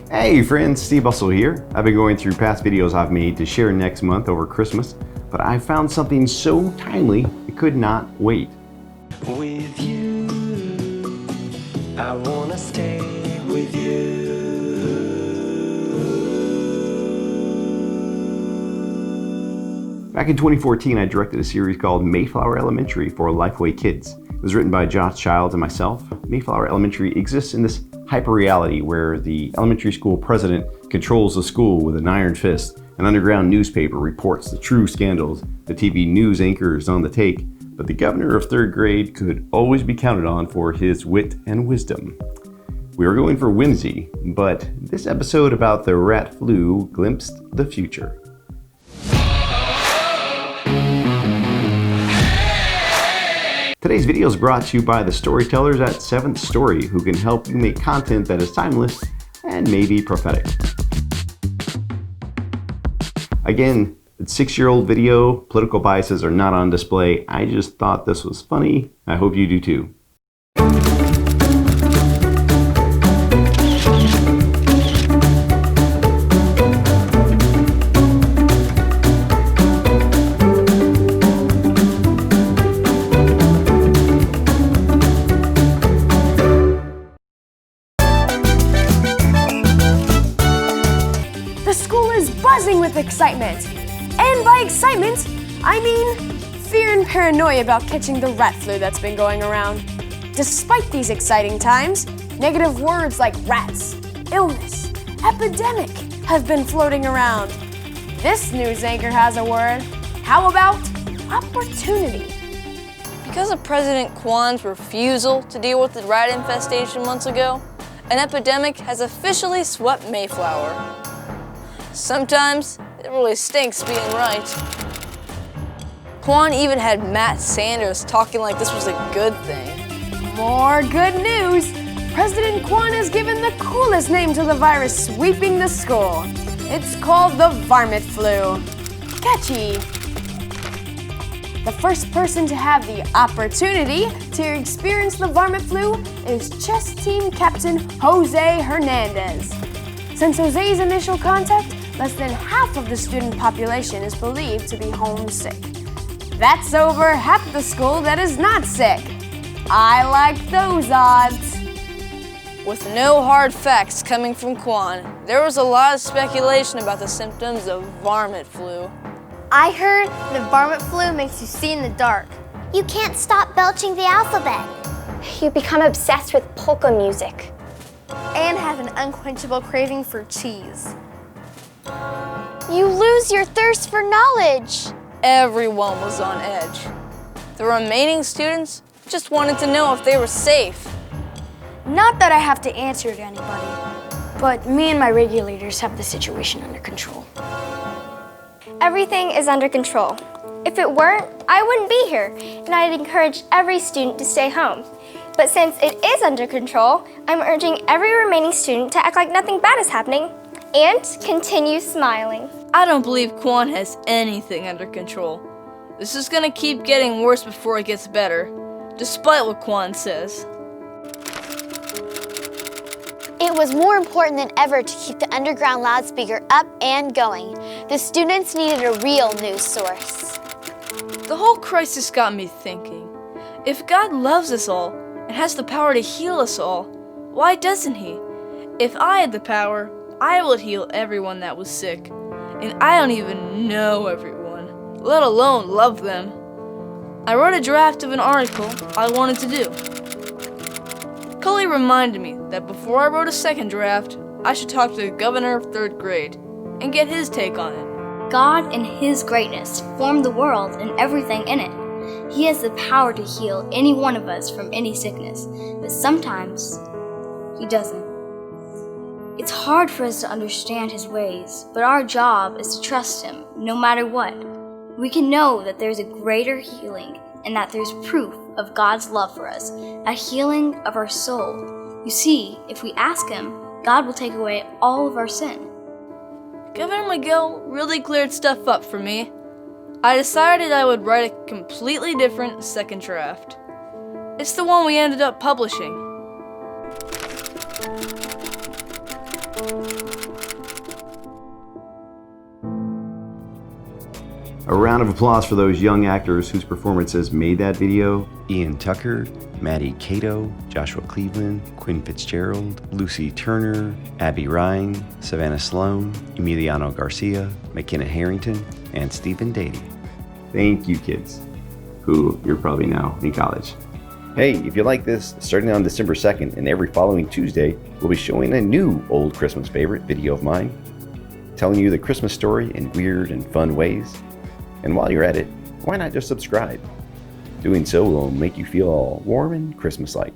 Hey friends, Steve Bussell here. I've been going through past videos I've made to share next month over Christmas, but I found something so timely it could not wait. With you, I wanna stay with you. Back in 2014, I directed a series called Mayflower Elementary for Lifeway Kids. It was written by Josh Childs and myself. Mayflower Elementary exists in this hyper-reality where the elementary school president controls the school with an iron fist. An underground newspaper reports the true scandals. The TV news anchor is on the take, but the governor of third grade could always be counted on for his wit and wisdom. We were going for whimsy, but this episode about the rat flu glimpsed the future. Today's video is brought to you by the storytellers at 7th Story, who can help you make content that is timeless and maybe prophetic. Again, it's a 6-year-old video, political biases are not on display. I just thought this was funny. I hope you do too. With excitement. And by excitement, I mean fear and paranoia about catching the rat flu that's been going around. Despite these exciting times, negative words like rats, illness, epidemic have been floating around. This news anchor has a word. How about opportunity? Because of President Quann's refusal to deal with the rat infestation months ago, an epidemic has officially swept Mayflower. Sometimes it really stinks being right. Quinn even had Matt Sanders talking like this was a good thing. More good news! President Quinn has given the coolest name to the virus sweeping the school. It's called the varmint flu. Catchy! The first person to have the opportunity to experience the varmint flu is chess team captain Jose Hernandez. Since Jose's initial contact, less than half of the student population is believed to be homesick. That's over half the school that is not sick. I like those odds. With no hard facts coming from Quinn, there was a lot of speculation about the symptoms of varmint flu. I heard the varmint flu makes you see in the dark. You can't stop belching the alphabet. You become obsessed with polka music. And have an unquenchable craving for cheese. You lose your thirst for knowledge. Everyone was on edge. The remaining students just wanted to know if they were safe. Not that I have to answer to anybody, but me and my regulators have the situation under control. Everything is under control. If it weren't, I wouldn't be here, and I'd encourage every student to stay home. But since it is under control, I'm urging every remaining student to act like nothing bad is happening and continue smiling. I don't believe Quinn has anything under control. This is gonna keep getting worse before it gets better, despite what Quinn says. It was more important than ever to keep the underground loudspeaker up and going. The students needed a real news source. The whole crisis got me thinking. If God loves us all and has the power to heal us all, why doesn't He? If I had the power, I would heal everyone that was sick. And I don't even know everyone, let alone love them. I wrote a draft of an article I wanted to do. Cully reminded me that before I wrote a second draft, I should talk to the governor of third grade and get his take on it. God in His greatness formed the world and everything in it. He has the power to heal any one of us from any sickness, but sometimes He doesn't. It's hard for us to understand His ways, but our job is to trust Him no matter what. We can know that there's a greater healing and that there's proof of God's love for us, a healing of our soul. You see, if we ask Him, God will take away all of our sin. Governor MIGUEL really cleared stuff up for me. I decided I would write a completely different second draft. It's the one we ended up publishing. A round of applause for those young actors whose performances made that video. Iain Tucker, Mattie Kato, Joshua Cleveland, Quinn Fitzgerald, Lucy Turner, Abby Rhyne, Savannah Sloan, Emiliano Garcia, McKenna Harrington, and Stephen Dady. Thank you, kids, who you're probably now in college. Hey, if you like this, starting on December 2nd and every following Tuesday, we'll be showing a new old Christmas favorite video of mine, telling you the Christmas story in weird and fun ways. And while you're at it, why not just subscribe? Doing so will make you feel all warm and Christmas-like.